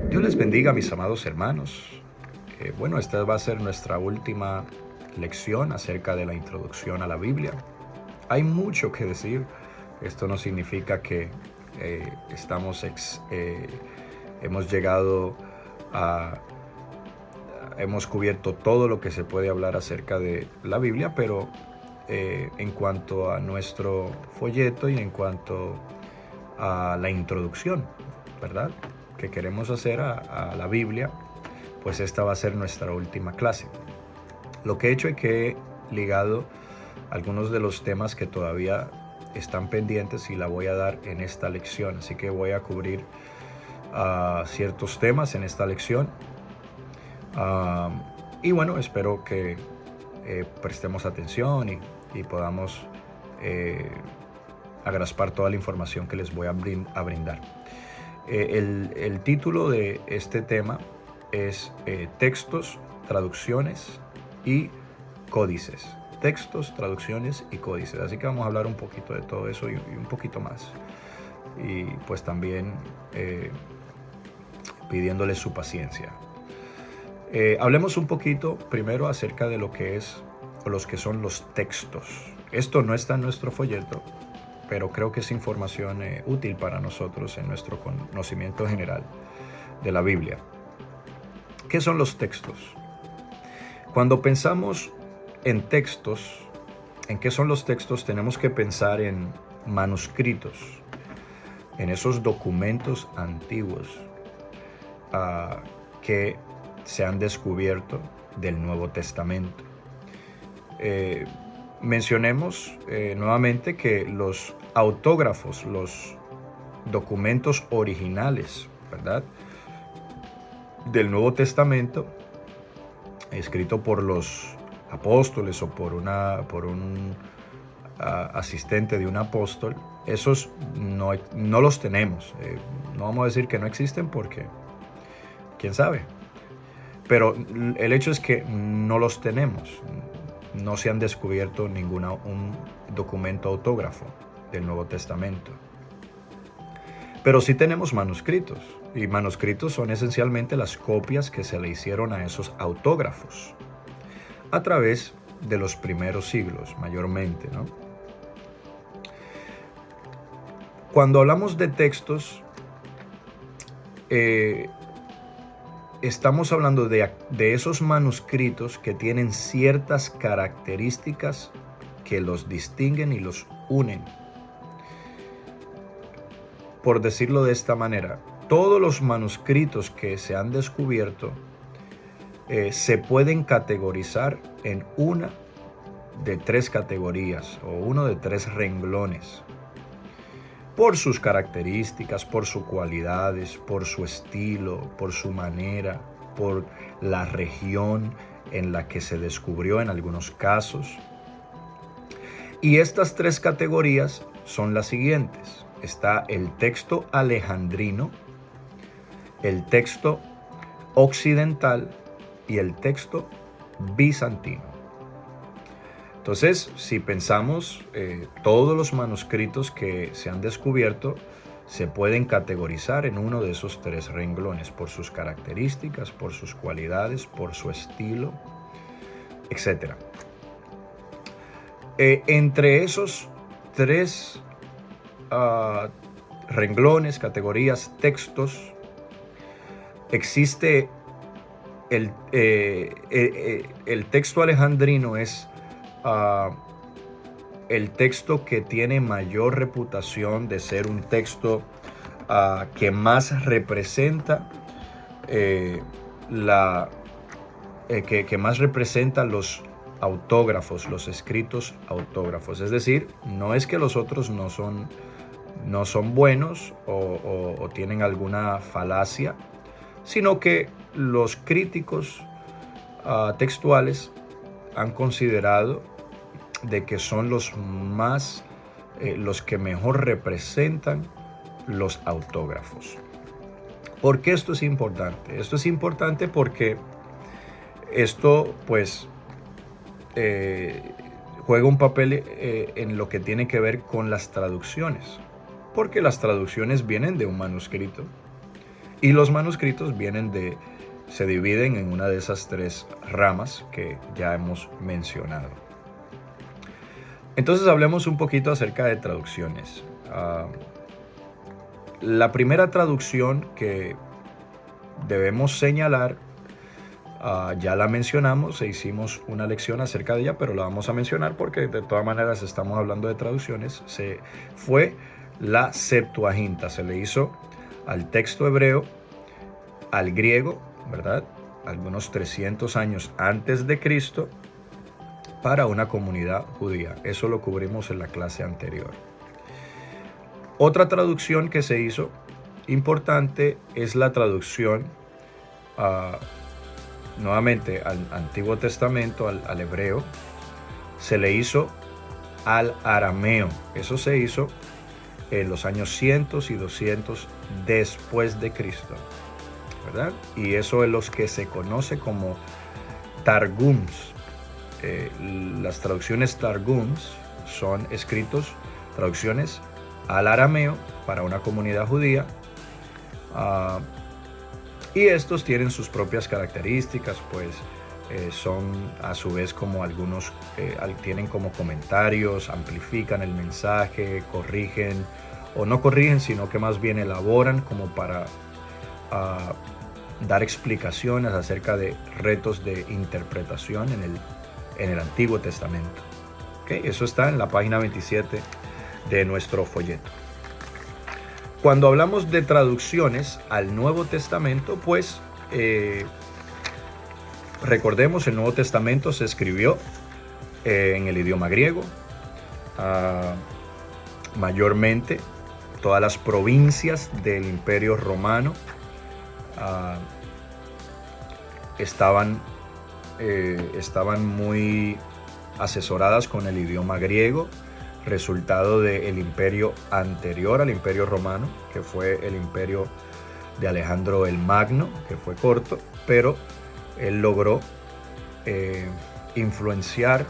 Dios les bendiga, mis amados hermanos. Esta va a ser nuestra última lección acerca de la introducción a la Biblia. Hay mucho que decir. Esto no significa que hemos llegado a... Hemos cubierto todo lo que se puede hablar acerca de la Biblia, pero en cuanto a nuestro folleto y en cuanto a la introducción, ¿verdad?, que queremos hacer a la Biblia, pues esta va a ser nuestra última clase. Lo que he hecho es que he ligado algunos de los temas que todavía están pendientes y la voy a dar en esta lección. Así que voy a cubrir ciertos temas en esta lección. Espero que prestemos atención y podamos agrapar toda la información que les voy a brindar. El título de este tema es Textos, Traducciones y Códices. Textos, traducciones y códices. Así que vamos a hablar un poquito de todo eso y un poquito más. Y pues también pidiéndoles su paciencia. Hablemos un poquito primero acerca de lo que es o los que son los textos. Esto no está en nuestro folleto, pero creo que es información útil para nosotros en nuestro conocimiento general de la Biblia. ¿Qué son los textos? Cuando pensamos en textos, ¿en qué son los textos? Tenemos que pensar en manuscritos, en esos documentos antiguos que se han descubierto del Nuevo Testamento. Mencionemos nuevamente que los autógrafos, los documentos originales, ¿verdad?, del Nuevo Testamento, escrito por los apóstoles o por un asistente de un apóstol, esos no los tenemos. No vamos a decir que no existen porque, quién sabe. Pero el hecho es que no los tenemos. No se han descubierto un documento autógrafo del Nuevo Testamento. Pero sí tenemos manuscritos. Y manuscritos son esencialmente las copias que se le hicieron a esos autógrafos a través de los primeros siglos, mayormente, ¿no? Cuando hablamos de textos, estamos hablando de esos manuscritos que tienen ciertas características que los distinguen y los unen. Por decirlo de esta manera, todos los manuscritos que se han descubierto se pueden categorizar en una de tres categorías o uno de tres renglones, por sus características, por sus cualidades, por su estilo, por su manera, por la región en la que se descubrió en algunos casos. Y estas tres categorías son las siguientes. Está el texto alejandrino, el texto occidental y el texto bizantino. Entonces, si pensamos, todos los manuscritos que se han descubierto se pueden categorizar en uno de esos tres renglones, por sus características, por sus cualidades, por su estilo, etc. Entre esos tres renglones, categorías, textos, existe el texto alejandrino. Es el texto que tiene mayor reputación de ser un texto que más representa que más representa los autógrafos, los escritos autógrafos. Es decir, no es que los otros no son buenos o tienen alguna falacia, sino que los críticos textuales han considerado de que son los que mejor representan los autógrafos. ¿Por qué esto es importante? Esto es importante porque esto pues juega un papel en lo que tiene que ver con las traducciones, porque las traducciones vienen de un manuscrito Y los manuscritos se dividen en una de esas tres ramas que ya hemos mencionado. Entonces hablemos un poquito acerca de traducciones. La primera traducción que debemos señalar, ya la mencionamos e hicimos una lección acerca de ella, pero la vamos a mencionar porque de todas maneras estamos hablando de traducciones. Fue la Septuaginta. Se le hizo al texto hebreo, al griego, ¿verdad? Algunos 300 años antes de Cristo, para una comunidad judía. Eso lo cubrimos en la clase anterior. Otra traducción que se hizo importante es la traducción nuevamente al Antiguo Testamento, al hebreo. Se le hizo al arameo. Eso se hizo en los años 100 y 200 después de Cristo, ¿verdad? Y eso es lo que se conoce como Targums. Las traducciones Targums son traducciones al arameo para una comunidad judía, y estos tienen sus propias características, pues son a su vez como algunos tienen como comentarios, amplifican el mensaje, corrigen o no corrigen, sino que más bien elaboran como para dar explicaciones acerca de retos de interpretación en el Antiguo Testamento. ¿Okay? Eso está en la página 27 de nuestro folleto. Cuando hablamos de traducciones al Nuevo Testamento, pues recordemos, el Nuevo Testamento se escribió en el idioma griego. Mayormente todas las provincias del Imperio Romano estaban muy asesoradas con el idioma griego, resultado del imperio anterior al Imperio Romano, que fue el imperio de Alejandro el Magno, que fue corto, pero él logró influenciar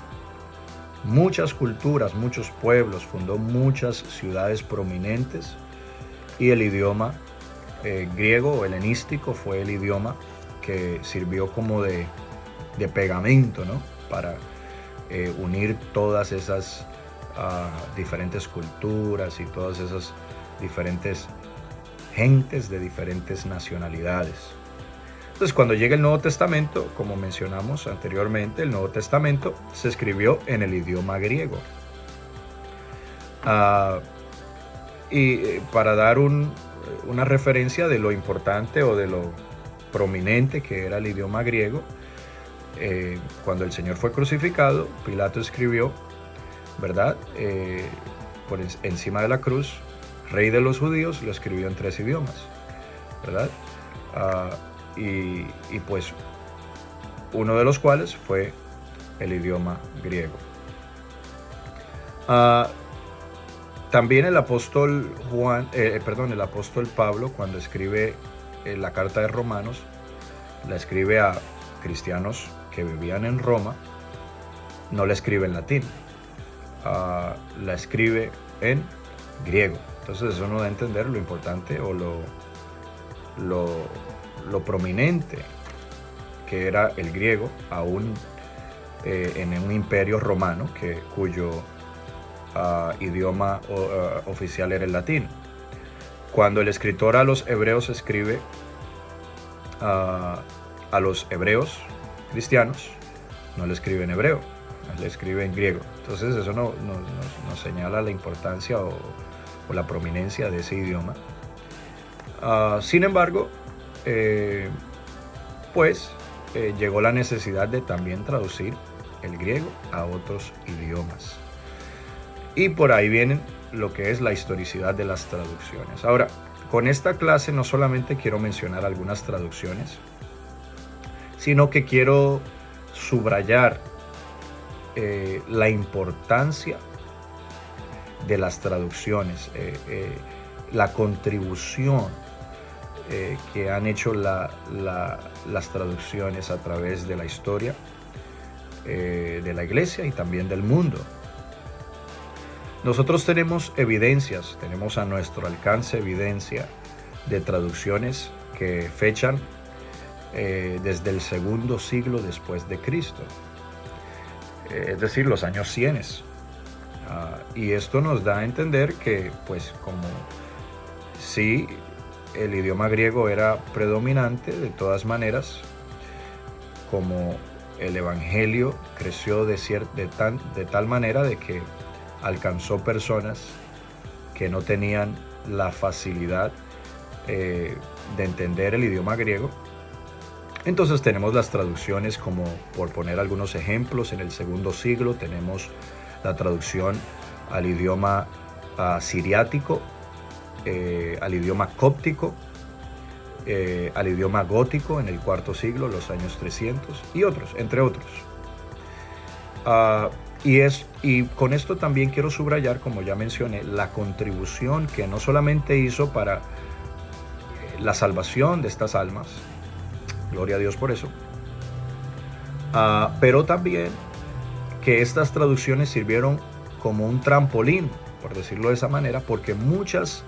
muchas culturas, muchos pueblos, fundó muchas ciudades prominentes, y el idioma griego o helenístico fue el idioma que sirvió como de pegamento, ¿no? Para unir todas esas diferentes culturas y todas esas diferentes gentes de diferentes nacionalidades. Entonces, cuando llega el Nuevo Testamento, como mencionamos anteriormente, el Nuevo Testamento se escribió en el idioma griego. Y para dar una referencia de lo importante o de lo prominente que era el idioma griego, cuando el Señor fue crucificado, Pilato escribió, ¿verdad? Por encima de la cruz, Rey de los Judíos, lo escribió en 3 idiomas, ¿verdad? Y pues uno de los cuales fue el idioma griego. También el apóstol el apóstol Pablo, cuando escribe la carta de Romanos, la escribe a cristianos que vivían en Roma. No la escribe en latín, la escribe en griego. Entonces eso nos da a entender lo importante o lo prominente que era el griego, aún en un imperio romano cuyo idioma oficial era el latín. Cuando el escritor a los hebreos escribe a los hebreos cristianos, no le escribe en hebreo, le escribe en griego. Entonces eso nos señala la importancia o la prominencia de ese idioma. Sin embargo, llegó la necesidad de también traducir el griego a otros idiomas. Y por ahí viene lo que es la historicidad de las traducciones. Ahora, con esta clase no solamente quiero mencionar algunas traducciones, sino que quiero subrayar la importancia de las traducciones, la contribución que han hecho las traducciones a través de la historia de la iglesia y también del mundo. Nosotros tenemos a nuestro alcance evidencia de traducciones que fechan desde el segundo siglo después de Cristo, es decir, los años 100. Y esto nos da a entender que, pues, como sí, el idioma griego era predominante, de todas maneras, como el evangelio creció de tal manera de que alcanzó personas que no tenían la facilidad de entender el idioma griego. Entonces tenemos las traducciones, como por poner algunos ejemplos, en el segundo siglo tenemos la traducción al idioma siriático, al idioma cóptico, al idioma gótico en el cuarto siglo, los años 300, y otros, entre otros. Y con esto también quiero subrayar, como ya mencioné, la contribución que no solamente hizo para la salvación de estas almas, gloria a Dios por eso, pero también que estas traducciones sirvieron como un trampolín, por decirlo de esa manera, porque muchas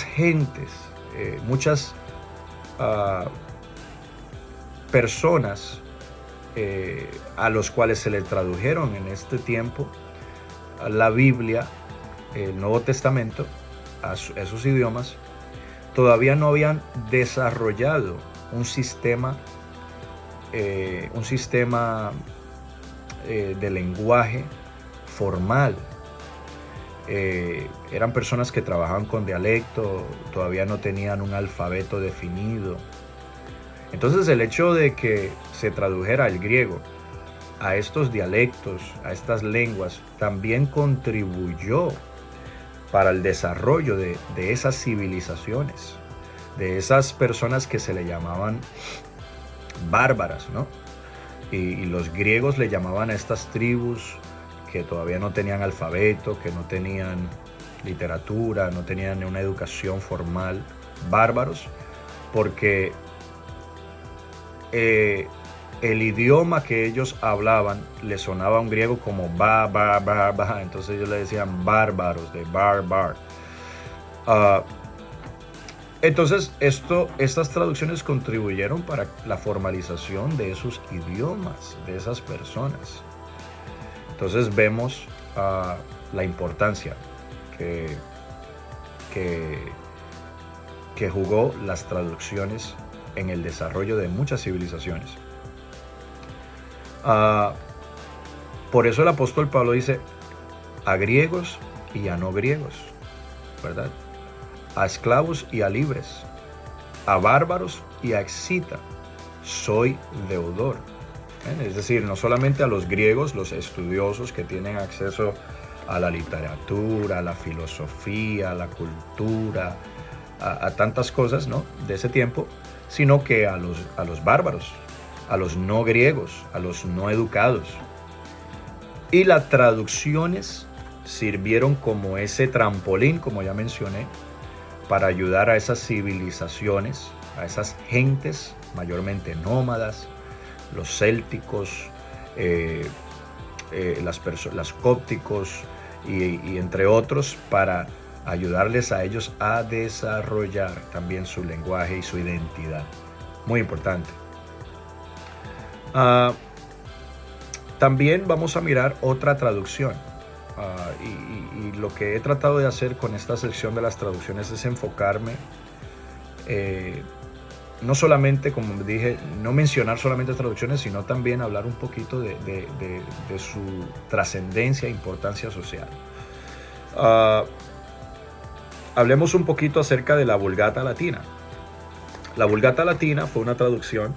gentes, muchas personas a los cuales se les tradujeron en este tiempo la Biblia, el Nuevo Testamento, a esos idiomas, todavía no habían desarrollado un sistema de lenguaje formal. Eran personas que trabajaban con dialecto, todavía no tenían un alfabeto definido. Entonces el hecho de que se tradujera el griego a estos dialectos, a estas lenguas, también contribuyó para el desarrollo de esas civilizaciones, de esas personas que se le llamaban bárbaras, ¿no? Y los griegos le llamaban a estas tribus que todavía no tenían alfabeto, que no tenían literatura, no tenían una educación formal, bárbaros, porque el idioma que ellos hablaban le sonaba a un griego como ba, entonces ellos le decían bárbaros, de barbar. Entonces estas traducciones contribuyeron para la formalización de esos idiomas, de esas personas. Entonces vemos la importancia que jugó las traducciones en el desarrollo de muchas civilizaciones. Por eso el apóstol Pablo dice a griegos y a no griegos, ¿verdad? A esclavos y a libres, a bárbaros y a excita, soy deudor. Es decir, no solamente a los griegos, los estudiosos que tienen acceso a la literatura, a la filosofía, a la cultura, a tantas cosas, ¿no?, de ese tiempo, sino que a los bárbaros, a los no griegos, a los no educados. Y las traducciones sirvieron como ese trampolín, como ya mencioné, para ayudar a esas civilizaciones, a esas gentes mayormente nómadas, los célticos, los cópticos y entre otros, para ayudarles a ellos a desarrollar también su lenguaje y su identidad. Muy importante. También vamos a mirar otra traducción. Y lo que he tratado de hacer con esta sección de las traducciones es enfocarme, no solamente, como dije, no mencionar solamente traducciones, sino también hablar un poquito de su trascendencia e importancia social. Hablemos un poquito acerca de la Vulgata Latina. La Vulgata Latina fue una traducción,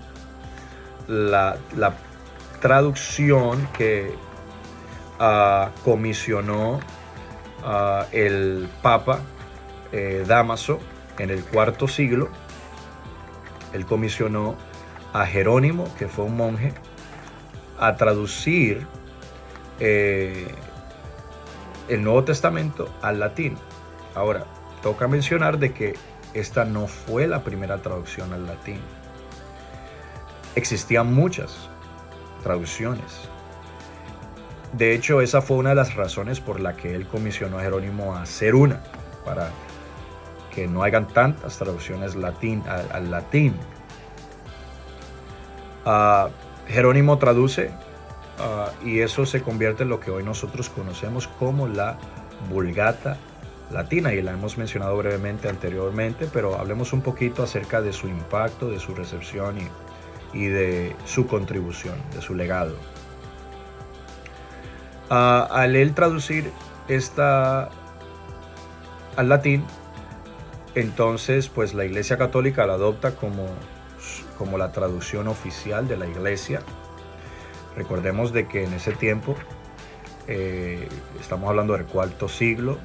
la traducción que comisionó el Papa Dámaso en el IV siglo. Él comisionó a Jerónimo, que fue un monje, a traducir el Nuevo Testamento al latín. Ahora, toca mencionar de que esta no fue la primera traducción al latín. Existían muchas traducciones. De hecho, esa fue una de las razones por la que él comisionó a Jerónimo a hacer una, para que no hayan tantas traducciones al latín. Jerónimo traduce y eso se convierte en lo que hoy nosotros conocemos como la Vulgata Latina, y la hemos mencionado brevemente anteriormente, pero hablemos un poquito acerca de su impacto, de su recepción y de su contribución, de su legado. Al él traducir esta al latín, entonces pues la Iglesia Católica la adopta como la traducción oficial de la Iglesia. Recordemos de que en ese tiempo, estamos hablando del cuarto siglo,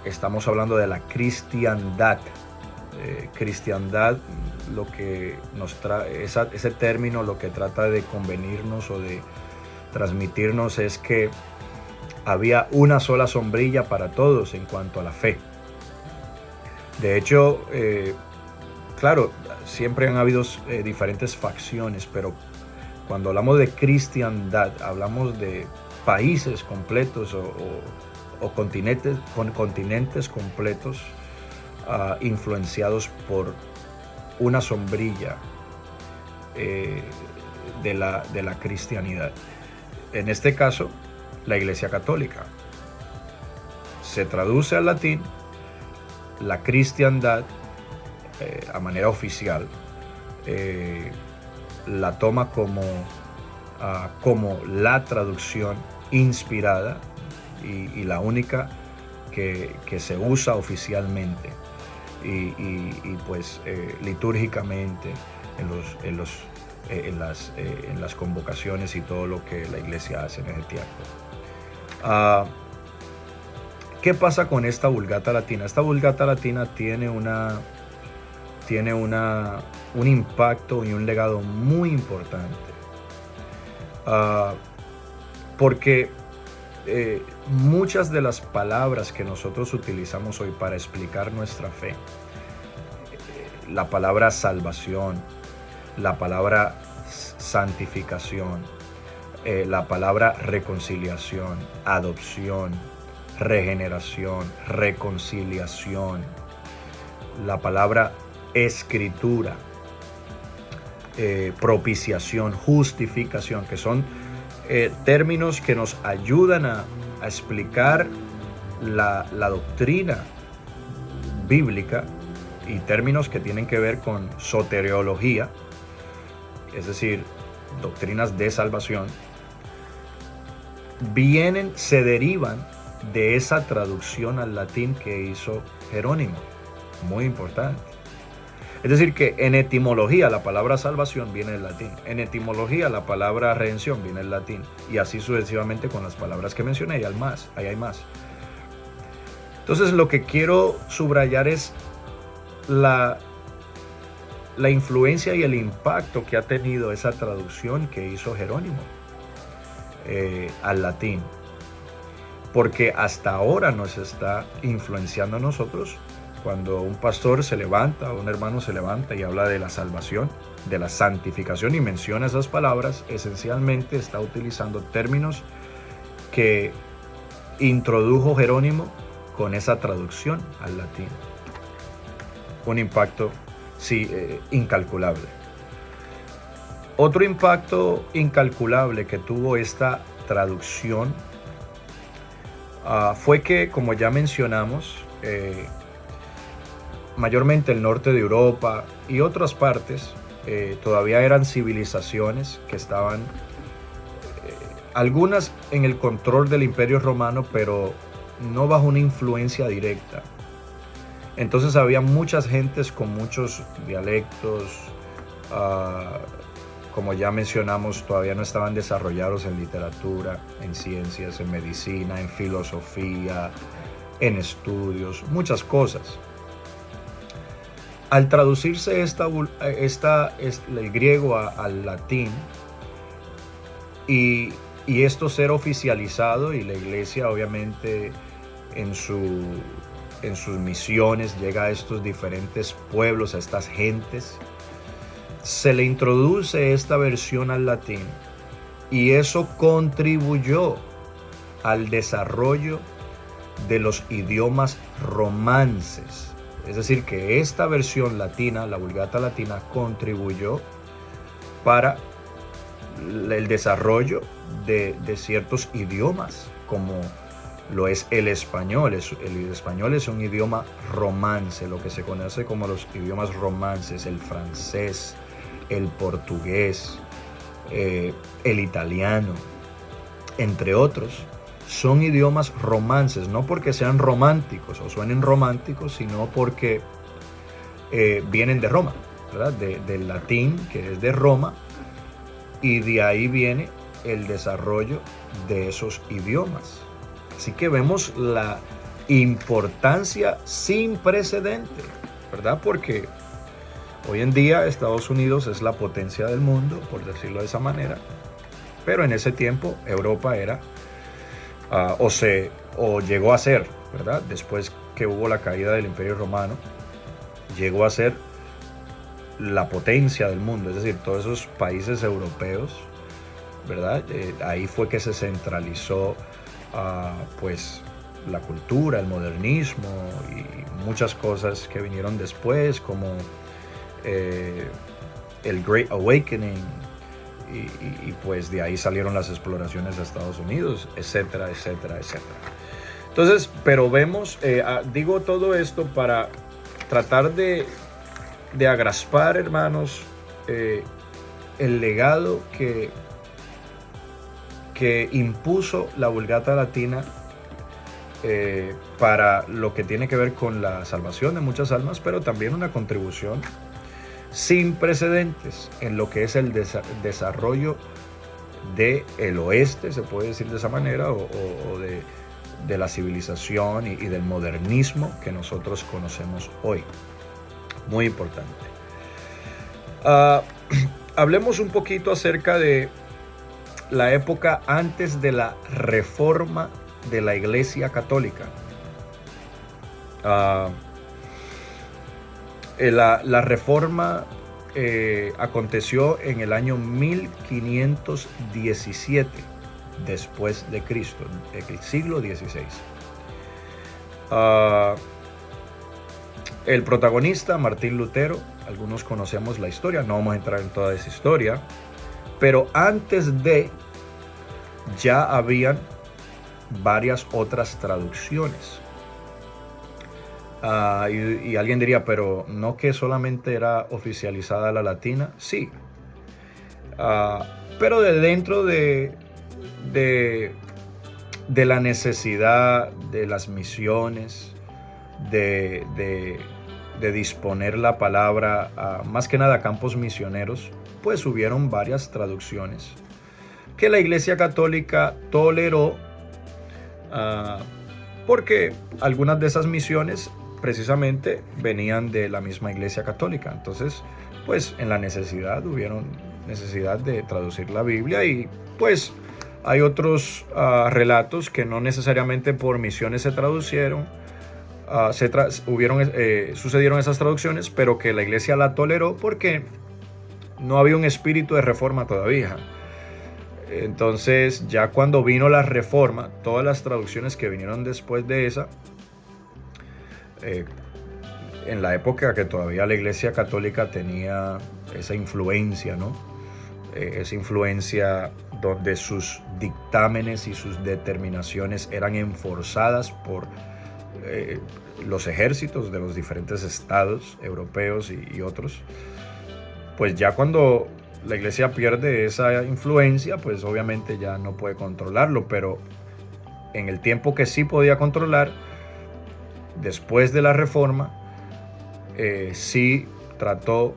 estamos hablando de la cristiandad. Cristiandad, lo que nos trae, ese término lo que trata de convenirnos o de transmitirnos es que había una sola sombrilla para todos en cuanto a la fe. De hecho, claro, siempre han habido diferentes facciones, pero cuando hablamos de cristiandad, hablamos de países completos o continentes completos influenciados por una sombrilla de la cristianidad. En este caso, la Iglesia Católica. Se traduce al latín, la cristiandad a manera oficial la toma como la traducción inspirada y la única que se usa oficialmente y pues litúrgicamente en las convocaciones y todo lo que la iglesia hace en ese tiempo. ¿Qué pasa con esta Vulgata Latina? Esta Vulgata Latina tiene un impacto y un legado muy importante, porque muchas de las palabras que nosotros utilizamos hoy para explicar nuestra fe, la palabra salvación, la palabra santificación, la palabra reconciliación, adopción, regeneración, reconciliación, la palabra escritura, propiciación, justificación, que son términos que nos ayudan a explicar la doctrina bíblica, y términos que tienen que ver con soteriología, es decir, doctrinas de salvación, se derivan de esa traducción al latín que hizo Jerónimo. Muy importante. Es decir, que en etimología la palabra salvación viene del latín, en etimología la palabra redención viene del latín, y así sucesivamente con las palabras que mencioné, y ahí hay más. Entonces, lo que quiero subrayar es la influencia y el impacto que ha tenido esa traducción que hizo Jerónimo al latín, porque hasta ahora nos está influenciando a nosotros. Cuando un pastor se levanta, un hermano se levanta y habla de la salvación, de la santificación y menciona esas palabras, esencialmente está utilizando términos que introdujo Jerónimo con esa traducción al latín. Un impacto, sí, incalculable. Otro impacto incalculable que tuvo esta traducción fue que, como ya mencionamos, mayormente el norte de Europa y otras partes todavía eran civilizaciones que estaban, algunas en el control del Imperio Romano, pero no bajo una influencia directa. Entonces había muchas gentes con muchos dialectos, como ya mencionamos, todavía no estaban desarrollados en literatura, en ciencias, en medicina, en filosofía, en estudios, muchas cosas. Al traducirse el griego al latín y esto ser oficializado, y la iglesia obviamente en sus misiones llega a estos diferentes pueblos, a estas gentes, se le introduce esta versión al latín, y eso contribuyó al desarrollo de los idiomas romances. Es decir, que esta versión latina, la Vulgata latina, contribuyó para el desarrollo de ciertos idiomas, como lo es el español. El español es un idioma romance, lo que se conoce como los idiomas romances, el francés, el portugués, el italiano, entre otros, son idiomas romances, no porque sean románticos o suenen románticos, sino porque vienen de Roma, ¿verdad? Del latín, que es de Roma, y de ahí viene el desarrollo de esos idiomas. Así que vemos la importancia sin precedente, ¿verdad? Porque hoy en día Estados Unidos es la potencia del mundo, por decirlo de esa manera, pero en ese tiempo Europa era, o llegó a ser, ¿verdad? Después que hubo la caída del Imperio Romano, llegó a ser la potencia del mundo, es decir, todos esos países europeos, ¿verdad? Ahí fue que se centralizó pues la cultura, el modernismo y muchas cosas que vinieron después, como el Great Awakening, y pues de ahí salieron las exploraciones de Estados Unidos, etcétera, etcétera, etcétera. Entonces, pero vemos, digo todo esto para tratar de agraspar, hermanos, el legado que impuso la Vulgata latina para lo que tiene que ver con la salvación de muchas almas, pero también una contribución sin precedentes en lo que es el desarrollo del oeste, se puede decir de esa manera, o de la civilización y del modernismo que nosotros conocemos hoy. Muy importante. Hablemos un poquito acerca de la época antes de la reforma de la Iglesia Católica. La reforma aconteció en el año 1517 después de Cristo, el siglo XVI. El protagonista, Martín Lutero, algunos conocemos la historia, no vamos a entrar en toda esa historia, pero antes de ya habían varias otras traducciones. Y alguien diría, pero ¿no que solamente era oficializada la latina? Sí. Pero de dentro de la necesidad de las misiones, de disponer la palabra más que nada a campos misioneros, pues hubieron varias traducciones que la Iglesia Católica toleró, porque algunas de esas misiones precisamente venían de la misma Iglesia Católica. Entonces, pues en la hubieron necesidad de traducir la Biblia, y pues hay otros relatos que no necesariamente por misiones se traducieron, sucedieron esas traducciones, pero que la Iglesia la toleró porque no había un espíritu de reforma todavía. Entonces, ya cuando vino la reforma, todas las traducciones que vinieron después de esa, en la época que todavía la Iglesia Católica tenía esa influencia, ¿no? Esa influencia donde sus dictámenes y sus determinaciones eran enforzadas por los ejércitos de los diferentes estados europeos y otros. Pues ya cuando la Iglesia pierde esa influencia, pues obviamente ya no puede controlarlo, pero en el tiempo que sí podía controlar, después de la reforma, sí trató,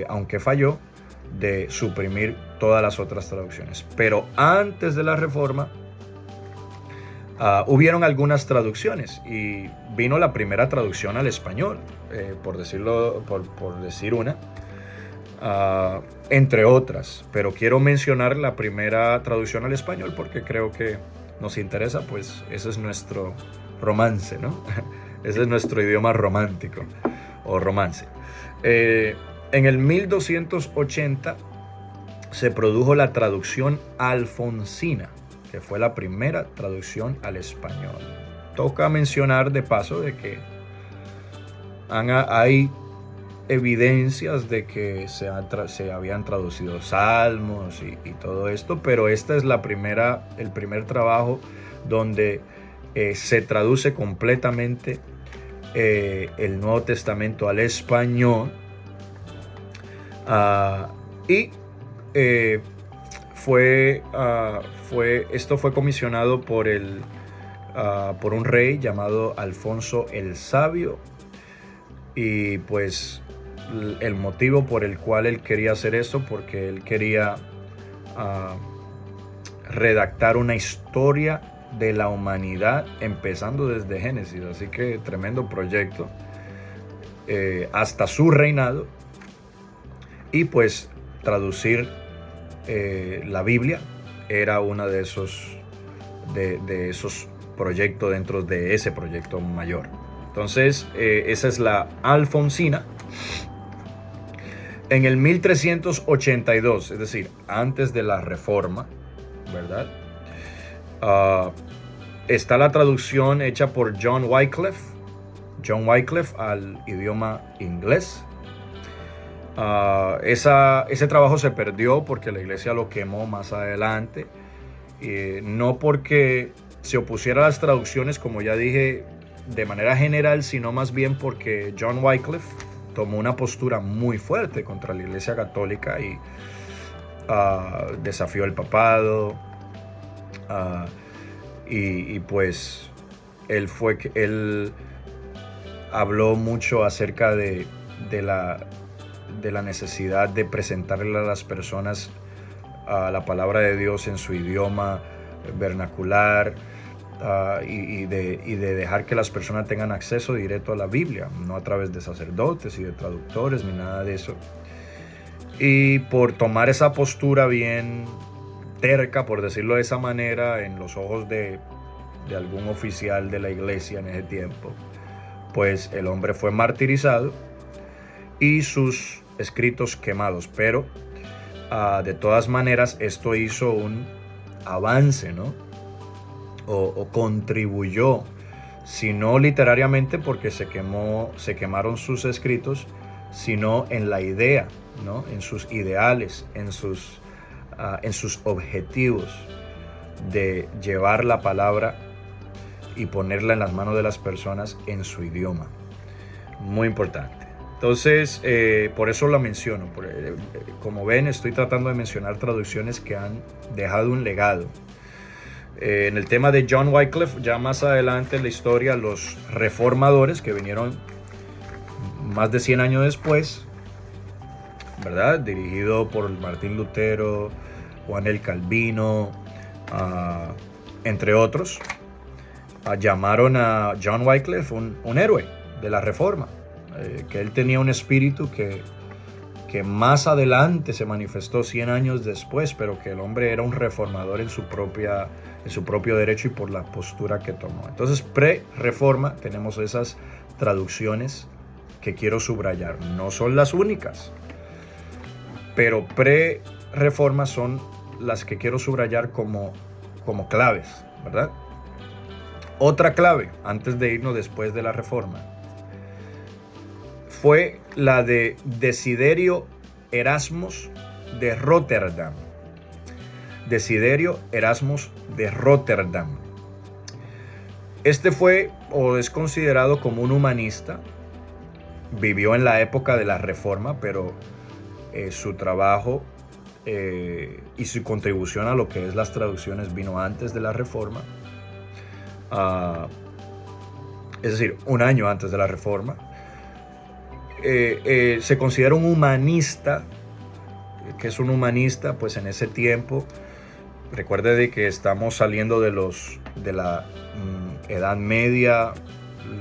aunque falló, de suprimir todas las otras traducciones. Pero antes de la reforma, hubieron algunas traducciones, y vino la primera traducción al español, por decir una, entre otras, pero quiero mencionar la primera traducción al español porque creo que nos interesa, pues ese es nuestro romance, ¿no? Ese es nuestro idioma romántico o romance. En el 1280 se produjo la traducción alfonsina. que fue la primera traducción al español. Toca mencionar de paso de que hay evidencias de que se habían traducido salmos y todo esto, pero esta es el primer trabajo donde se traduce completamente el Nuevo Testamento al español. Esto fue comisionado por un rey llamado Alfonso el Sabio, y pues el motivo por el cual él quería hacer esto, porque él quería redactar una historia de la humanidad empezando desde Génesis, así que tremendo proyecto, hasta su reinado, y pues traducir la Biblia era uno de esos proyectos dentro de ese proyecto mayor. Entonces, esa es la Alfonsina. En el 1382, es decir, antes de la Reforma, ¿verdad? Está la traducción hecha por John Wycliffe al idioma inglés. Ese trabajo se perdió porque la iglesia lo quemó más adelante, no porque se opusiera a las traducciones, como ya dije, de manera general, sino más bien porque John Wycliffe tomó una postura muy fuerte contra la iglesia católica y desafió el papado, y pues él habló mucho acerca de la necesidad de presentarle a las personas la palabra de Dios en su idioma vernacular, y de dejar que las personas tengan acceso directo a la Biblia, no a través de sacerdotes y de traductores ni nada de eso. Y por tomar esa postura bien terca, por decirlo de esa manera, en los ojos de algún oficial de la iglesia en ese tiempo, pues el hombre fue martirizado y sus escritos quemados. Pero de todas maneras esto hizo un avance, ¿no? O contribuyó, si no literariamente porque se quemaron sus escritos, sino en la idea, ¿no? En sus ideales, en sus objetivos de llevar la palabra y ponerla en las manos de las personas en su idioma. Muy importante. Entonces, por eso la menciono. Como ven, estoy tratando de mencionar traducciones que han dejado un legado. En el tema de John Wycliffe, ya más adelante en la historia, los reformadores que vinieron más de 100 años después, ¿verdad? Dirigido por Martín Lutero, Juan el Calvino, entre otros, llamaron a John Wycliffe un héroe de la Reforma, que él tenía un espíritu que más adelante se manifestó 100 años después, pero que el hombre era un reformador en su propio derecho y por la postura que tomó. Entonces, pre-reforma tenemos esas traducciones que quiero subrayar. No son las únicas, pero pre-reforma son las que quiero subrayar como claves, ¿verdad? Otra clave, antes de irnos después de la reforma, fue la de Desiderio Erasmus de Rotterdam. Desiderio Erasmus de Rotterdam. Este fue o es considerado como un humanista. Vivió en la época de la Reforma, pero su trabajo y su contribución a lo que es las traducciones vino antes de la Reforma. Es decir, un año antes de la Reforma. Se considera un humanista. ¿Qué es un humanista? Pues en ese tiempo, recuerde de que estamos saliendo de la Edad Media,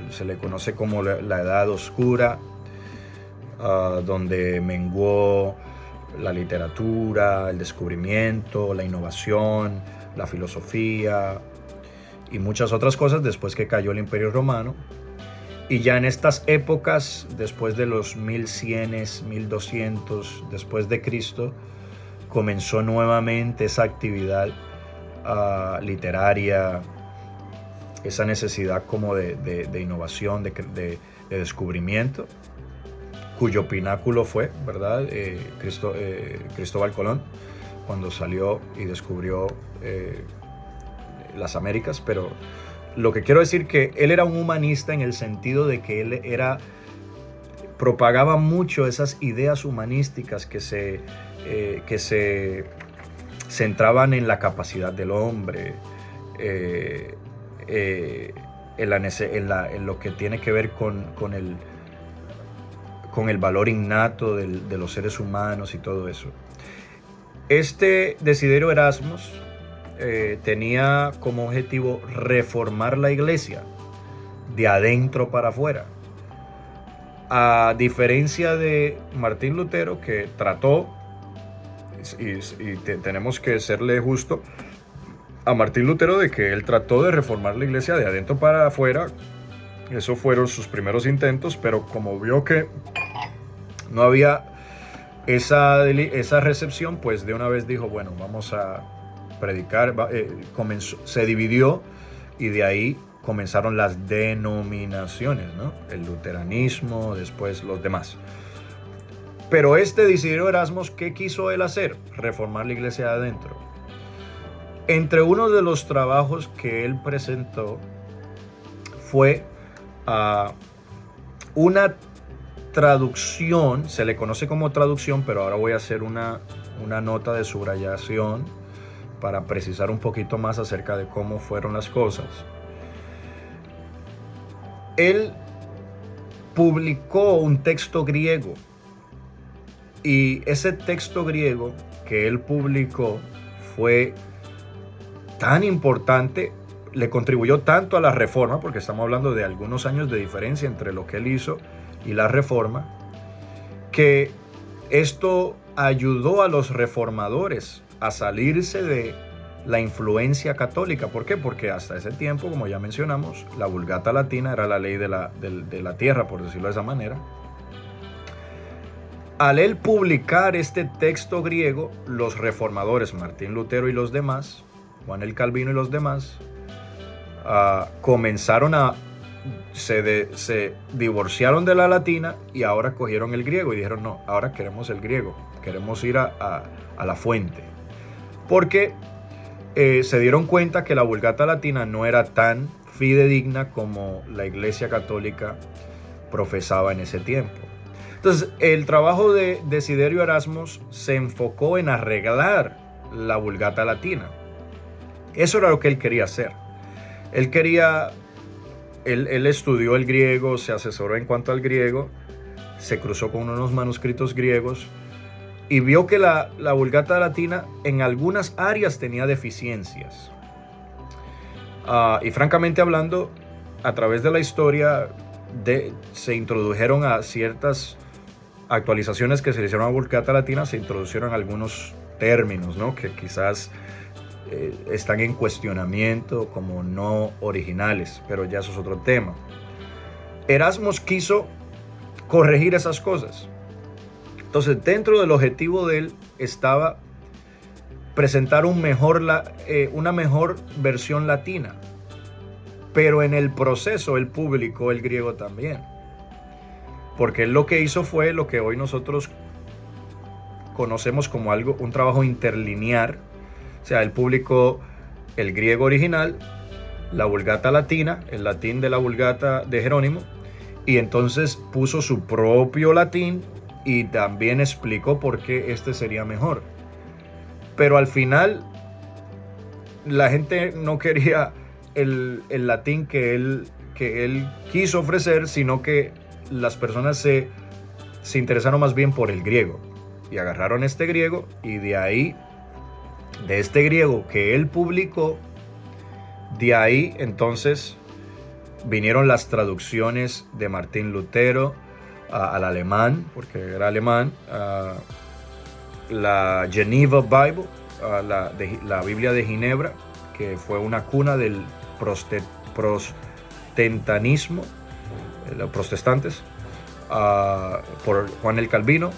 se le conoce como la Edad Oscura, donde menguó la literatura, el descubrimiento, la innovación, la filosofía y muchas otras cosas después que cayó el Imperio Romano. Y ya en estas épocas, después de los 1100, 1200 después de Cristo, comenzó nuevamente esa actividad literaria, esa necesidad como de innovación, de descubrimiento, cuyo pináculo fue, ¿verdad? Cristóbal Colón, cuando salió y descubrió las Américas. Pero lo que quiero decir que él era un humanista en el sentido de que él propagaba mucho esas ideas humanísticas que se centraban en la capacidad del hombre, en lo que tiene que ver con el valor innato de los seres humanos y todo eso. Este Desiderio Erasmus tenía como objetivo reformar la iglesia de adentro para afuera. A diferencia de Martín Lutero, que trató, y tenemos que serle justo a Martín Lutero, de que él trató de reformar la iglesia de adentro para afuera. Esos fueron sus primeros intentos, pero como vio que no había esa recepción, pues de una vez dijo, bueno, vamos a predicar. Se dividió y de ahí comenzaron las denominaciones, ¿no? El luteranismo, después los demás. Pero este Desiderio Erasmus, ¿qué quiso él hacer? Reformar la iglesia de adentro. Entre uno de los trabajos que él presentó fue una traducción, se le conoce como traducción, pero ahora voy a hacer una nota de subrayación para precisar un poquito más acerca de cómo fueron las cosas. Él publicó un texto griego, y ese texto griego que él publicó fue tan importante, le contribuyó tanto a la reforma, porque estamos hablando de algunos años de diferencia entre lo que él hizo y la reforma, que esto ayudó a los reformadores a salirse de la influencia católica. ¿Por qué? Porque hasta ese tiempo, como ya mencionamos, la Vulgata Latina era la ley de la tierra, por decirlo de esa manera. Al él publicar este texto griego, los reformadores, Martín Lutero y los demás, Juan el Calvino y los demás, comenzaron se divorciaron de la latina y ahora cogieron el griego y dijeron, no, ahora queremos el griego, queremos ir a la fuente. Porque se dieron cuenta que la Vulgata Latina no era tan fidedigna como la Iglesia Católica profesaba en ese tiempo. Entonces, el trabajo de Desiderio Erasmus se enfocó en arreglar la Vulgata Latina. Eso era lo que él quería hacer. Él estudió el griego, se asesoró en cuanto al griego, se cruzó con unos manuscritos griegos y vio que la Vulgata Latina en algunas áreas tenía deficiencias. Y francamente hablando, a través de la historia se introdujeron a ciertas actualizaciones que se le hicieron a la Vulgata Latina, se introdujeron algunos términos, ¿no? Que quizás están en cuestionamiento como no originales, pero ya eso es otro tema. Erasmus quiso corregir esas cosas. Entonces, dentro del objetivo de él estaba presentar una mejor versión latina, pero en el proceso él publicó el griego también, porque él lo que hizo fue lo que hoy nosotros conocemos como un trabajo interlinear. O sea, él publicó el griego original, la Vulgata Latina, el latín de la Vulgata de Jerónimo, y entonces puso su propio latín y también explicó por qué este sería mejor. Pero al final la gente no quería el latín que él quiso ofrecer, sino que las personas se interesaron más bien por el griego y agarraron este griego, y de este griego que él publicó, de ahí entonces vinieron las traducciones de Martín Lutero al alemán, porque era alemán, la Geneva Bible, la Biblia de Ginebra, que fue una cuna del protestantismo, los protestantes, por Juan el Calvino,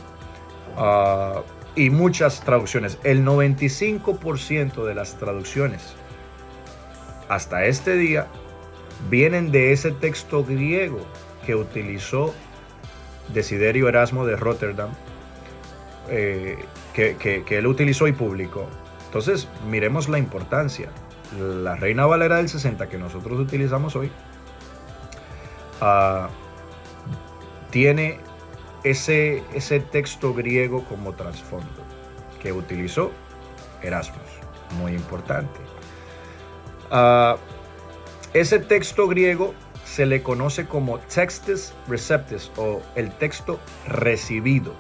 y muchas traducciones. El 95% de las traducciones hasta este día vienen de ese texto griego que utilizó Desiderio Erasmo de Rotterdam, que él utilizó y publicó. Entonces, miremos la importancia. La Reina Valera del 60 que nosotros utilizamos hoy tiene ese texto griego como trasfondo que utilizó Erasmus. Muy importante. Ese texto griego se le conoce como Textus Receptus, o el texto recibido.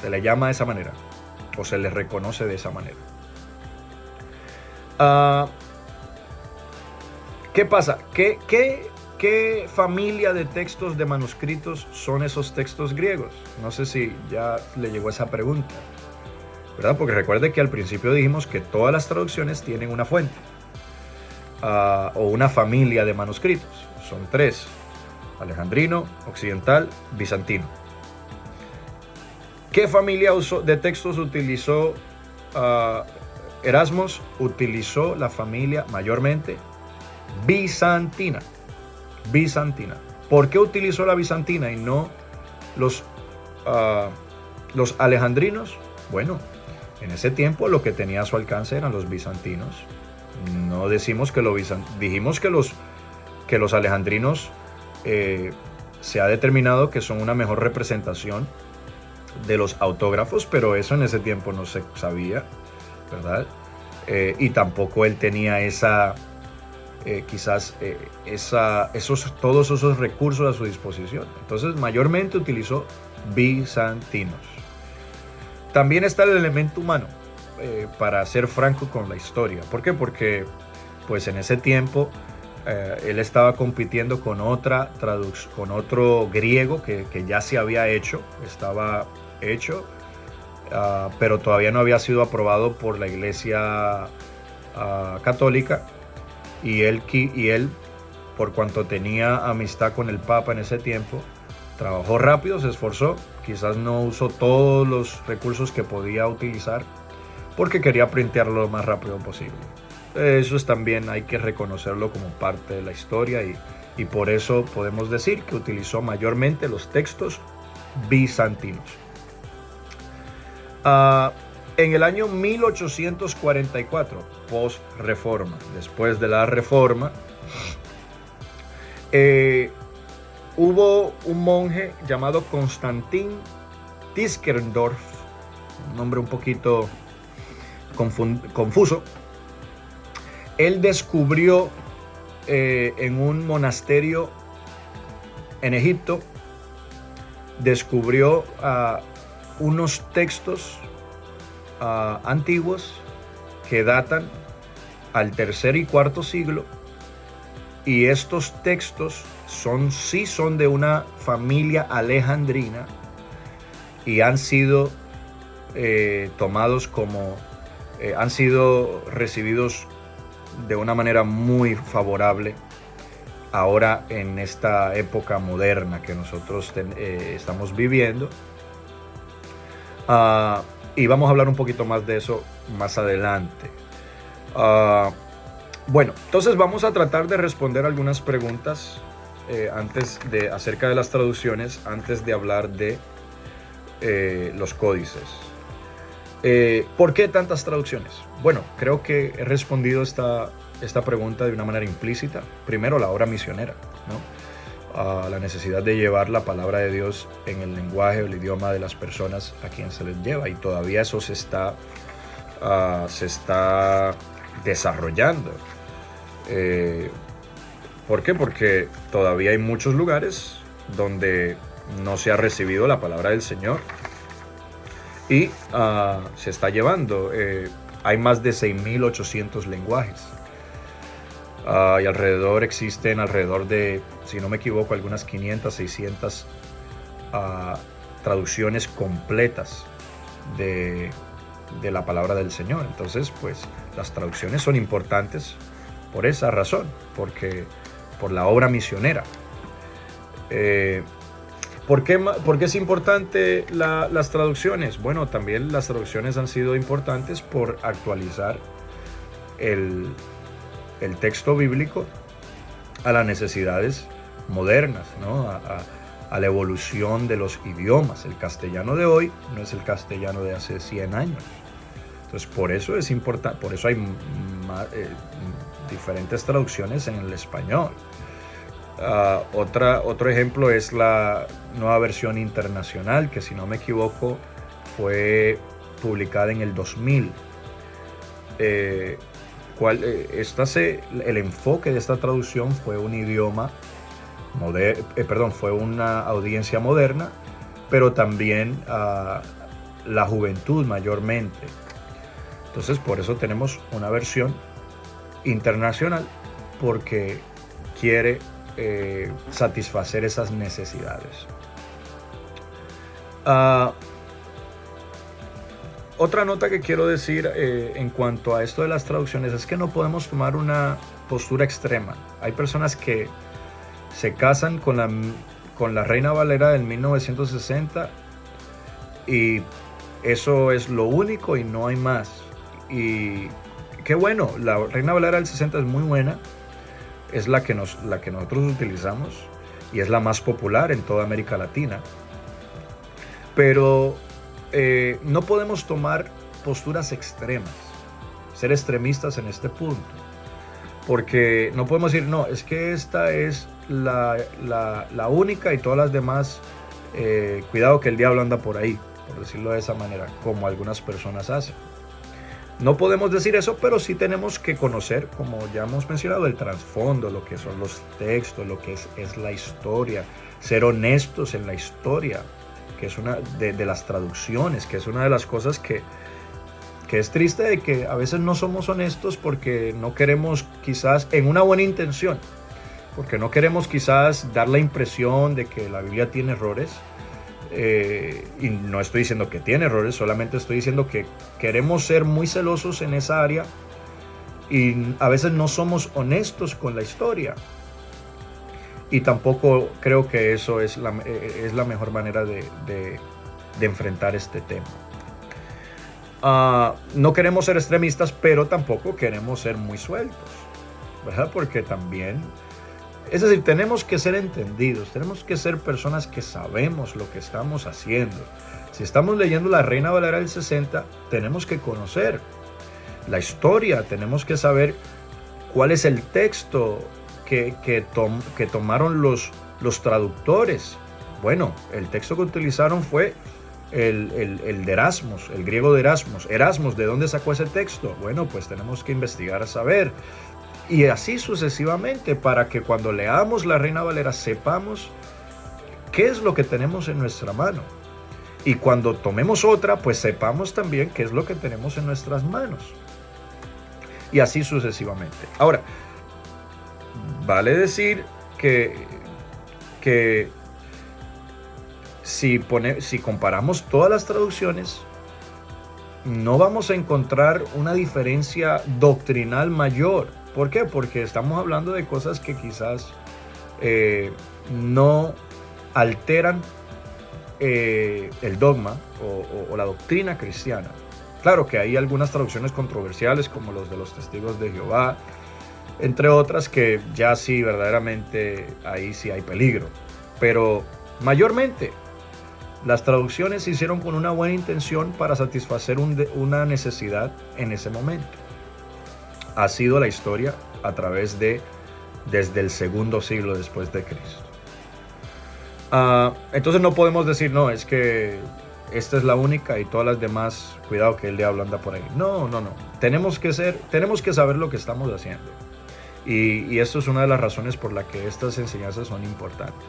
Se le llama de esa manera, o se le reconoce de esa manera. ¿Qué pasa? ¿Qué familia de textos de manuscritos son esos textos griegos? No sé si ya le llegó esa pregunta, ¿verdad? Porque recuerde que al principio dijimos que todas las traducciones tienen una fuente o una familia de manuscritos. Son tres: alejandrino, occidental, bizantino. ¿Qué familia de textos utilizó Erasmus? Utilizó la familia mayormente bizantina. ¿Por qué utilizó la bizantina y no los alejandrinos? Bueno, en ese tiempo lo que tenía a su alcance eran los bizantinos. No decimos que dijimos que los alejandrinos se ha determinado que son una mejor representación de los autógrafos, pero eso en ese tiempo no se sabía, ¿verdad? Y tampoco él tenía todos esos recursos a su disposición. Entonces, mayormente utilizó bizantinos. También está el elemento humano, para ser franco con la historia. ¿Por qué? Porque pues en ese tiempo él estaba compitiendo con otro griego que ya se había estaba hecho, pero todavía no había sido aprobado por la Iglesia católica, y él, por cuanto tenía amistad con el Papa en ese tiempo, trabajó rápido, se esforzó, quizás no usó todos los recursos que podía utilizar porque quería printearlo lo más rápido posible. Eso también hay que reconocerlo como parte de la historia, y por eso podemos decir que utilizó mayormente los textos bizantinos. En el año 1844, post-reforma, después de la reforma, hubo un monje llamado Constantin Tischendorf, un nombre un poquito confuso. Él descubrió en un monasterio en Egipto, descubrió unos textos antiguos que datan al tercer y cuarto siglo, y estos textos son de una familia alejandrina y han sido han sido recibidos de una manera muy favorable ahora en esta época moderna que nosotros estamos viviendo. Y vamos a hablar un poquito más de eso más adelante. Bueno, entonces vamos a tratar de responder algunas preguntas acerca de las traducciones, antes de hablar de los códices. ¿Por qué tantas traducciones? Bueno, creo que he respondido esta pregunta de una manera implícita. Primero, la obra misionera, ¿no? La necesidad de llevar la palabra de Dios en el lenguaje o el idioma de las personas a quien se les lleva, y todavía eso se está desarrollando. ¿Por qué? Porque todavía hay muchos lugares donde no se ha recibido la palabra del Señor, y se está llevando. Hay más de 6.800 lenguajes. Y existen alrededor de, si no me equivoco, algunas 500, 600 traducciones completas de la palabra del Señor. Entonces, pues, las traducciones son importantes por esa razón, por la obra misionera. ¿Por qué es importante las traducciones? Bueno, también las traducciones han sido importantes por actualizar el texto bíblico a las necesidades modernas, ¿no? A la evolución de los idiomas. El castellano de hoy no es el castellano de hace 100 años. Entonces, por eso es importante, por eso hay diferentes traducciones en el español. Otro ejemplo es la nueva versión internacional, que si no me equivoco fue publicada en el 2000. El enfoque de esta traducción fue un idioma fue una audiencia moderna, pero también la juventud mayormente. Entonces, por eso tenemos una versión internacional, porque quiere satisfacer esas necesidades. Otra nota que quiero decir en cuanto a esto de las traducciones es que no podemos tomar una postura extrema. Hay personas que se casan con la Reina Valera del 1960 y eso es lo único y no hay más. Y qué bueno, la Reina Valera del 60 es muy buena, es la que nosotros utilizamos y es la más popular en toda América Latina. Pero no podemos tomar posturas extremas, ser extremistas en este punto, porque no podemos decir, no, es que esta es la única y todas las demás, cuidado que el diablo anda por ahí, por decirlo de esa manera, como algunas personas hacen. No podemos decir eso, pero sí tenemos que conocer, como ya hemos mencionado, el trasfondo, lo que son los textos, lo que es la historia, ser honestos en la historia, que es una de las traducciones, que es una de las cosas que es triste, de que a veces no somos honestos porque no queremos, quizás en una buena intención, porque no queremos quizás dar la impresión de que la Biblia tiene errores. Y no estoy diciendo que tiene errores, solamente estoy diciendo que queremos ser muy celosos en esa área y a veces no somos honestos con la historia, y tampoco creo que eso es la mejor manera de enfrentar este tema. No queremos ser extremistas, pero tampoco queremos ser muy sueltos, ¿verdad? Porque también, es decir, tenemos que ser entendidos, tenemos que ser personas que sabemos lo que estamos haciendo. Si estamos leyendo la Reina Valera del 60, tenemos que conocer la historia, tenemos que saber cuál es el texto que tomaron los traductores. Bueno, el texto que utilizaron fue el de Erasmus, el griego de Erasmus. Erasmus, ¿de dónde sacó ese texto? Bueno, pues tenemos que investigar a saber. Y así sucesivamente, para que cuando leamos la Reina Valera sepamos qué es lo que tenemos en nuestra mano. Y cuando tomemos otra, pues sepamos también qué es lo que tenemos en nuestras manos. Y así sucesivamente. Ahora, vale decir que si comparamos todas las traducciones, no vamos a encontrar una diferencia doctrinal mayor. ¿Por qué? Porque estamos hablando de cosas que quizás no alteran el dogma o la doctrina cristiana. Claro que hay algunas traducciones controversiales, como los de los Testigos de Jehová, entre otras, que ya sí, verdaderamente, ahí sí hay peligro. Pero mayormente las traducciones se hicieron con una buena intención para satisfacer una necesidad en ese momento. Ha sido la historia desde el segundo siglo después de Cristo. Entonces no podemos decir, no, es que esta es la única y todas las demás, cuidado que el diablo anda por ahí. No. Tenemos que saber lo que estamos haciendo. Y esto es una de las razones por la que estas enseñanzas son importantes.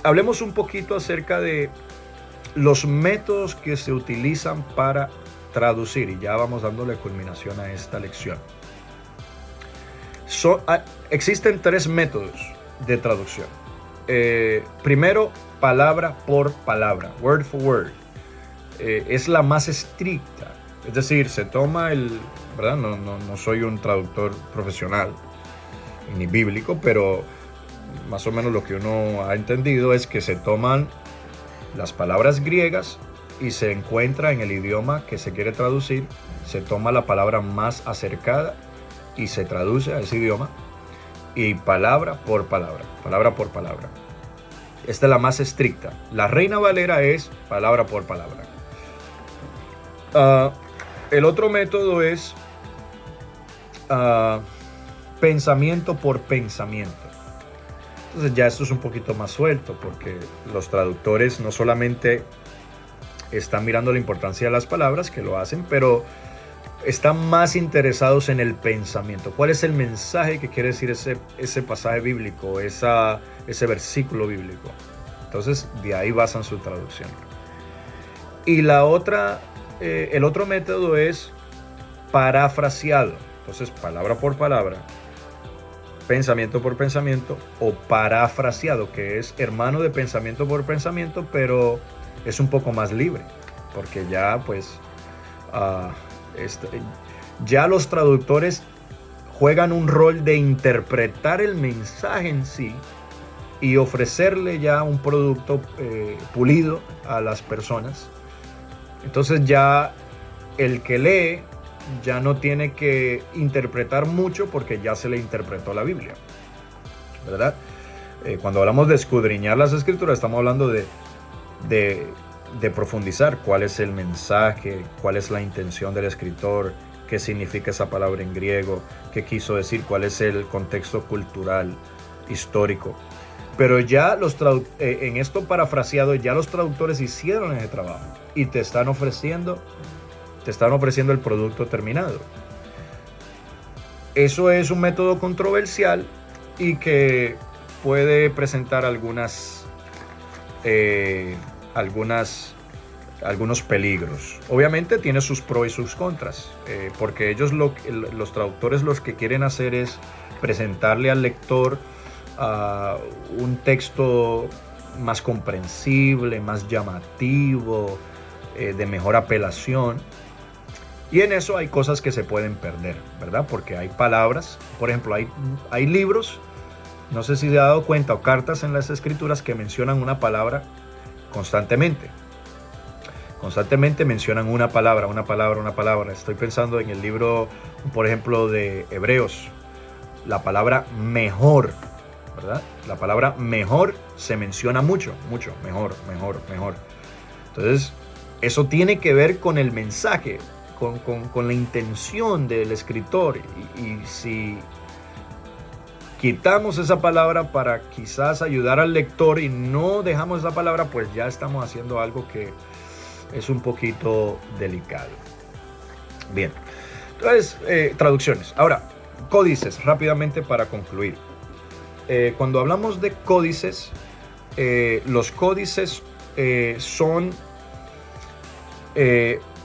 Hablemos un poquito acerca de los métodos que se utilizan para traducir, y ya vamos dándole culminación a esta lección. Existen 3 métodos de traducción. Primero, palabra por palabra, word for word. Es la más estricta, es decir, se toma ¿verdad? No soy un traductor profesional ni bíblico, pero más o menos lo que uno ha entendido es que se toman las palabras griegas y se encuentra en el idioma que se quiere traducir, se toma la palabra más acercada y se traduce a ese idioma, y palabra por palabra, palabra por palabra. Esta es la más estricta. La Reina Valera es palabra por palabra. El otro método es pensamiento por pensamiento. Entonces ya esto es un poquito más suelto, porque los traductores no solamente están mirando la importancia de las palabras, que lo hacen, pero están más interesados en el pensamiento. ¿Cuál es el mensaje que quiere decir ese pasaje bíblico, ese versículo bíblico? Entonces de ahí basan su traducción. Y el otro método es parafraseado. Entonces, palabra por palabra, pensamiento por pensamiento, o parafraseado, que es hermano de pensamiento por pensamiento, pero es un poco más libre, porque ya pues ya los traductores juegan un rol de interpretar el mensaje en sí y ofrecerle ya un producto pulido a las personas. Entonces ya el que lee ya no tiene que interpretar mucho, porque ya se le interpretó la Biblia, ¿verdad? Cuando hablamos de escudriñar las escrituras, estamos hablando de profundizar cuál es el mensaje, cuál es la intención del escritor, qué significa esa palabra en griego, qué quiso decir, cuál es el contexto cultural, histórico. Pero ya en esto parafraseado, ya los traductores hicieron ese trabajo y te están ofreciendo el producto terminado. Eso es un método controversial y que puede presentar algunos peligros. Obviamente tiene sus pros y sus contras, porque los traductores, los que quieren hacer es presentarle al lector un texto más comprensible, más llamativo, de mejor apelación. Y en eso hay cosas que se pueden perder, ¿verdad? Porque hay palabras, por ejemplo, hay libros, no sé si se ha dado cuenta, o cartas en las escrituras que mencionan una palabra constantemente. Constantemente mencionan una palabra. Estoy pensando en el libro, por ejemplo, de Hebreos, la palabra mejor, ¿verdad? La palabra mejor se menciona mucho, mejor. Entonces, eso tiene que ver con el mensaje, con la intención del escritor. Y si quitamos esa palabra para quizás ayudar al lector y no dejamos esa palabra, pues ya estamos haciendo algo que es un poquito delicado. Bien, entonces traducciones. Ahora, códices, rápidamente para concluir. Cuando hablamos de códices, los códices son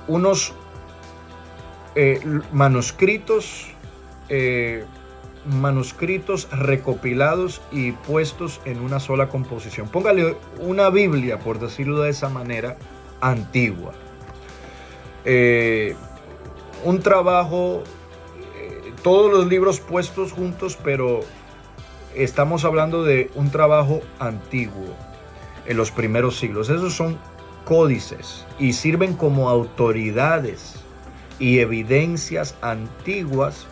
unos manuscritos recopilados y puestos en una sola composición. Póngale una Biblia, por decirlo de esa manera, antigua. Un trabajo, todos los libros puestos juntos, pero estamos hablando de un trabajo antiguo, en los primeros siglos. Esos son códices y sirven como autoridades y evidencias antiguas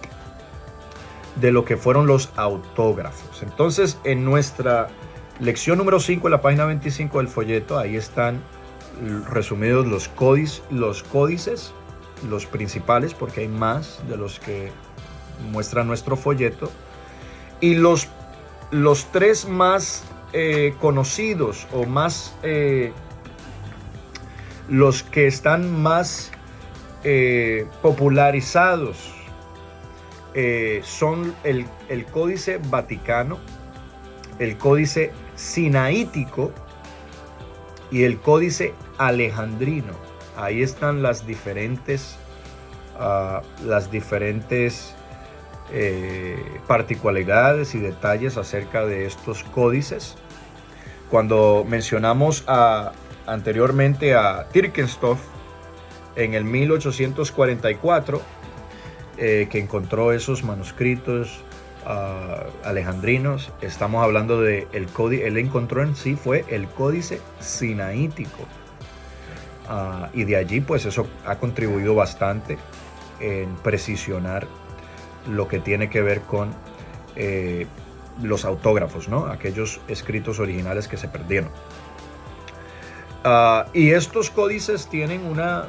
de lo que fueron los autógrafos. Entonces, en nuestra lección número 5, en la página 25 del folleto, ahí están resumidos los códices, los principales, porque hay más de los que muestra nuestro folleto, y los tres más conocidos, o más los que están más popularizados, son el Códice Vaticano, el Códice Sinaítico y el Códice Alejandrino. Ahí están las diferentes particularidades y detalles acerca de estos códices. Cuando mencionamos anteriormente a Tirkenstorf en el 1844, que encontró esos manuscritos alejandrinos. Estamos hablando de el códice, él encontró en sí fue el códice sinaítico. Y de allí pues eso ha contribuido bastante en precisionar lo que tiene que ver con los autógrafos, ¿no? Aquellos escritos originales que se perdieron. Y estos códices tienen una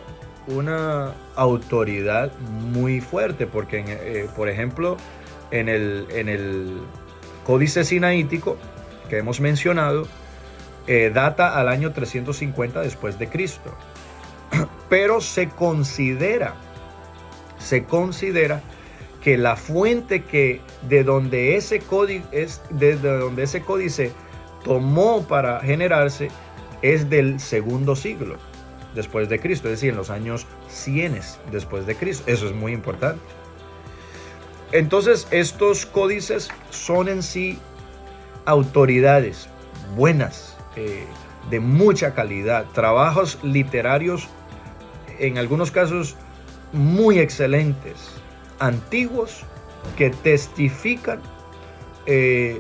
autoridad muy fuerte, porque por ejemplo en el códice sinaítico que hemos mencionado, data al año 350 después de Cristo, pero se considera que la fuente de donde ese códice tomó para generarse es del segundo siglo después de Cristo, es decir, en los años 100 después de Cristo. Eso es muy importante. Entonces, estos códices son en sí autoridades buenas, de mucha calidad, trabajos literarios, en algunos casos muy excelentes, antiguos, que testifican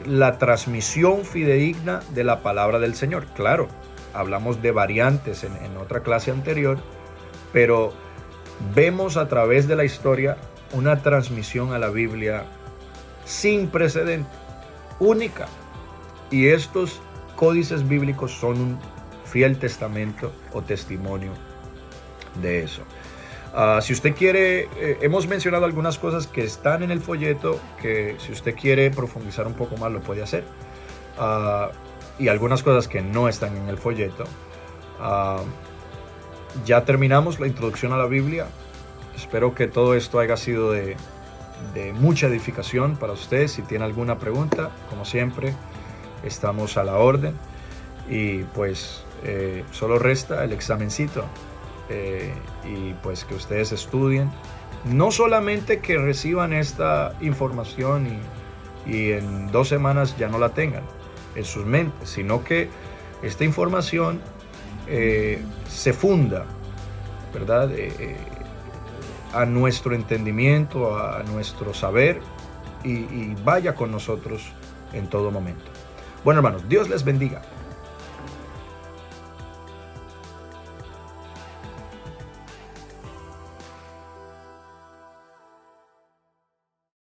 la transmisión fidedigna de la palabra del Señor. Claro, hablamos de variantes en otra clase anterior, pero vemos a través de la historia una transmisión a la Biblia sin precedente, única. Y estos códices bíblicos son un fiel testamento o testimonio de eso. Si usted quiere, hemos mencionado algunas cosas que están en el folleto, que si usted quiere profundizar un poco más lo puede hacer. Y algunas cosas que no están en el folleto. Ya terminamos la introducción a la Biblia. Espero que todo esto haya sido de mucha edificación para usted. Si tiene alguna pregunta, como siempre, estamos a la orden. Y pues solo resta el examencito. Y pues que ustedes estudien. No solamente que reciban esta información y en 2 semanas ya no la tengan en sus mentes, sino que esta información se funda, ¿verdad? A nuestro entendimiento, a nuestro saber, y vaya con nosotros en todo momento. Bueno, hermanos, Dios les bendiga.